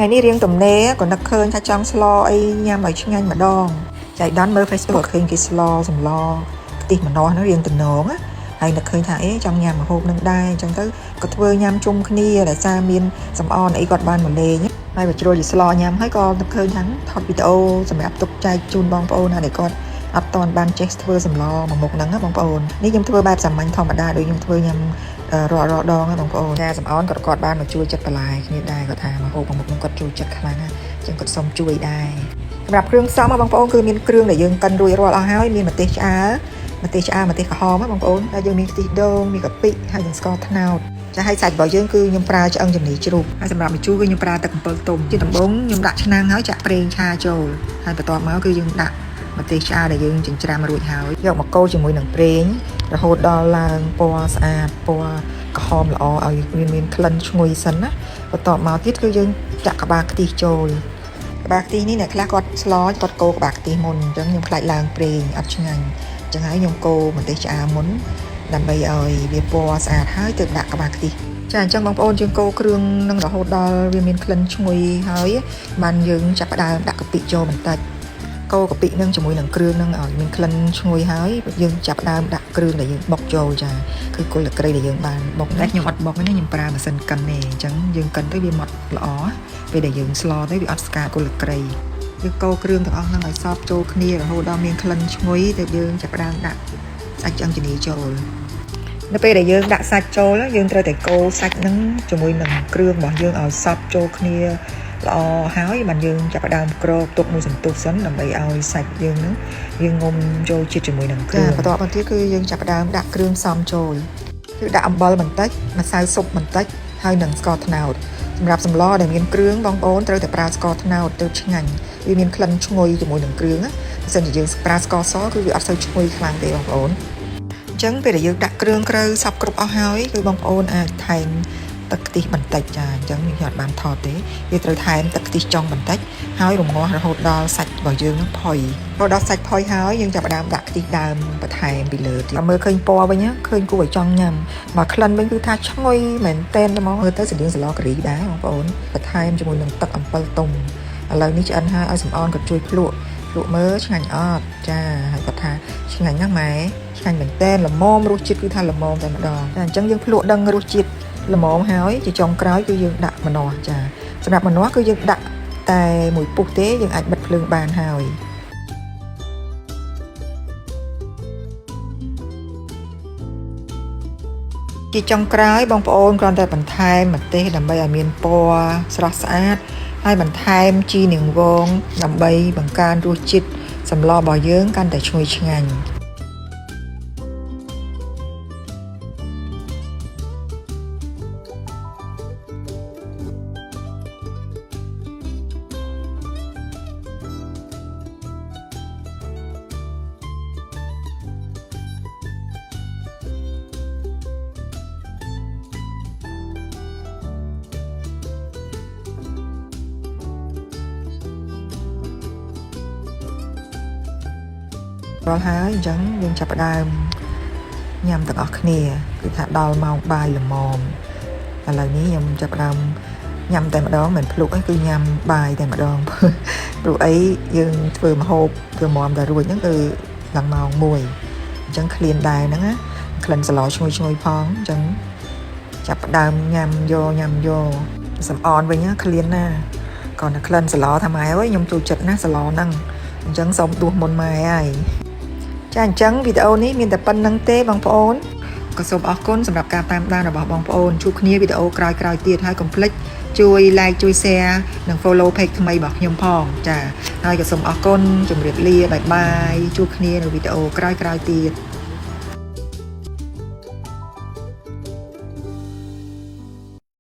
ngày ní riêng tụm nế còn đặc khơi thay trong slo ấy nhằm ở trên anh mà đòn chạy đón mơ Facebook khơi cái slo sầm lo tìm mà nó riêng từng nón á hay đặc khơi thải trong nhà mà hôm nâng đai trong tới có thưa nhằm chung kia để xa miên sầm on ấy gọt ban một lề nhé hay và rồi slo nhằm hay con đặc khơi thắng thọt video sầm áp tục trai chun bong pôn để con áp toàn ban check thưa sầm lo mà một nắng á bong pôn ní nhung thưa ba sầm anh thòng mà đa đôi nhung thưa nhằm rọ đòn á bong pôn ra sầm on gọt ban mà chui chặtไปนี่ได้ก็ทามาโหบางมุมก็จูจัดครั้งจังก็ส่งช่วยได้สำหรับเครื่องซ้อมบางปอนคือมีเครื่องđểយើងกันรวยรอเอาให้มีมาเตชอามาเตะหอมบางปอนแล้วยังมีติโดงมีกะปิให้ยังสกอตทนาวจะให้ใส่บ่យើងគឺខ្ញុំប្រើឆ្អឹងចំណីជ្រូកហើយសម្រាប់ម្ជូរគឺខ្ញុំប្រើទឹកអំពិលទុំជាដំបូងខ្ញុំដាក់ឆ្នាំងហើយចាក់ប្រេងឆាចូលហើយបន្ទាប់មកគឺយើងដាក់មកទេឆ្អាដែលយើងចិញ្ច្រាំរួចហើយយកមកកូរជាមួយនឹងប្រេងរហូតដល់ឡើងពណ៌ស្អាតពណ៌ក្រហមល្អឲ្យវាមានក្លិនឈ្ងុយសិនណាបន្ទាប់មកទៀតគឺយើងចាក់ក្បាលខ្ទិះចូលក្បាលខ្ទិះនេះអ្នកខ្លះគាត់ស្លគាត់កូរក្បាលខ្ទិះមុនអញ្ចឹងខ្ញុំខ្លាចឡើងប្រេងអត់ឆ្ងាញ់អញ្ចឹងហើយខ្ញុំកូរមកទេឆ្អាមុនដើម្បីឲ្យវាពណ៌ស្អាតហើយទើបដាក់ក្បាលខ្ទិះចាអញ្ចឹងបងប្អូនយើងកូរគ្រឿងនឹងរហូតដល់វាមានក្លិនឈ្ងុយហើយបានយើងចាប់ផ្ដើមដាក់កាពិចូលបន្តិចកូរកាពិនឹងជាមួយនឹងគ្រឿងនឹងឲ្យមានក្លិនឈ្ងុយហើយយើងចាប់ផ្ដើមដាក់គ្រឿងដែលយើងបុកចូលចាគឺគល់ទឹកត្រីដែលយើងបានបុកតែខ្ញុំអត់បុកទេខ្ញុំប្រើម៉ាស៊ីនកិនទេអញ្ចឹងយើងកិនទៅវាម៉ត់ល្អពេលដែលយើងស្លទៅវាអត់ស្កាគល់ទឹកត្រីយើងកូរគ្រឿងទាំងអស់ហ្នឹងឲ្យសព្វចូលគ្នារហូតដល់មានក្លិនឈ្ងុយទៅយើងចាប់ផ្ដើមដាក់សាច់ឆ្អឹងជំនីចូលនៅពេលដែលយើងដាក់សាច់ចូលយើងត្រូវតែកូរសាច់ហ្នឹងជាមួយនឹងគ្រឿងរបស់យើងឲ្យសព្វចូលគ្នាល្អហើយបានយើងចាប់ផ្ដើមក្រោកទុកមួយសន្ទុះសិនដើម្បីឲ្យសាច់យើងហ្នឹងយើងងុំចូលជាតិជាមួយនឹងគ្រឿងបន្ទាប់មកទៀតគឺយើងចាប់ផ្ដើមដាក់គ្រឿងផ្សំចូលគឺដាក់អំបិលបន្តិចម្សៅស៊ុបបន្តិចហើយនឹងស្ករត្នោតសម្រាប់សម្លដែលមានគ្រឿងបងប្អូនត្រូវតែប្រើស្ករត្នោតទៅឆ្ងាញ់វាមានក្លិនឈ្ងុយជាមួយនឹងគ្រឿងណាបើមិនជាយើងប្រើស្ករសគឺវាអត់សូវឈ្ងុយខ្លាំងទេបងប្អូនអញ្ចឹងពេលដែលយើងដាក់គ្រឿងក្រៅសពគ្រប់អស់ហើយគឺបងប្អូនអាចថែមទឹកខ្ទិះបន្តិចចាអញ្ចឹងខ្ញុំអត់បានថតទេវាត្រូវថែមទឹកខ្ទិះចុងបន្តិចហើយរងាស់រហូតដល់សាច់របស់យើងនឹងផុយរហូតដល់សាច់ផុយហើយយើងចាប់ផ្ដើមដាក់ខ្ទិះដើមបន្ថែមពីលើទៀតមើលឃើញពណ៌វិញឃើញគួរឲ្យចង់ញ៉ាំមកក្លិនវិញគឺថាឈ្ងុយមែនតែនហ្មងមើលទៅស្តៀងសឡការីដែរបងប្អូនបន្ថែមជាមួយនឹងទឹកអំពិលទុំឥឡូវនេះឆ្អិនហើយឲ្យសំអនក៏ជួយភ្លក់មើលឆ្ងាញ់អត់ចាហើយគាត់ថាឆ្ងាញ់ណាស់ម៉ែឆ្ងាញ់មែនតែនល្មមរសជាតិគឺថាល្មមតែម្ដងចាអញ្ចឹងយើងភ្លក់ដឹងរសជាតិល្មមហើយជាចុងក្រោយគឺយើងដាក់ម្នាស់ចាសម្រាប់ម្នាស់គឺយើងដាក់តែមួយពុះទេយើងអាចបិទភ្លើងបានហើយជាចុងក្រោយបងប្អូនគ្រាន់តែបន្ថែមម្ទេសដើម្បីឲ្យមានពណ៌ស្រស់ស្អាតហើយបន្ថែមជីនាងវងដើម្បីបង្កើនរសជាតិសម្លរបស់យើងកាន់តែឈ្ងុយឆ្ងាញ់ដល់ហើយអញ្ចឹងយើងចាប់ផ្ដើមញ៉ាំទាំងអស់គ្នាគឺថាដល់ម៉ោងបាយល្មមឥឡូវនេះខ្ញុំចាប់ផ្ដើមញ៉ាំតែម្ដងមិនភ្លុកទេគឺញ៉ាំបាយតែម្ដងព្រោះអីយើងធ្វើម្ហូបធ្វើមុំតែរួចហ្នឹងគឺឡើងម៉ោង1អញ្ចឹងឃ្លានដែរហ្នឹងណាក្លិនសឡឈ្ងុយផងអញ្ចឹងចាប់ផ្ដើមញ៉ាំយកសំអនវិញឃ្លានណាcònក្លិនសឡថាម៉ែអើយខ្ញុំចូលចិត្តណាសឡហ្នឹងអញ្ចឹងសូមទោះមុនម៉ែហើយចាអញ្ចឹងវីដេអូនេះមានតែប៉ុណ្្នឹងទេបងប្អូនក៏សូមអរគុណសម្រាប់ការតាមដានរបស់បងប្អូនជួបគ្នាវីដេអូក្រោយៗទៀតហើយកុំភ្លេចជួយ like ជួយ share និង follow page ថ្មីរបស់ខ្ញុំផងចាហើយក៏សូមអរគុណជម្រាបលាបាយបាយជួបគ្នានៅវីដេអូក្រោយៗទៀត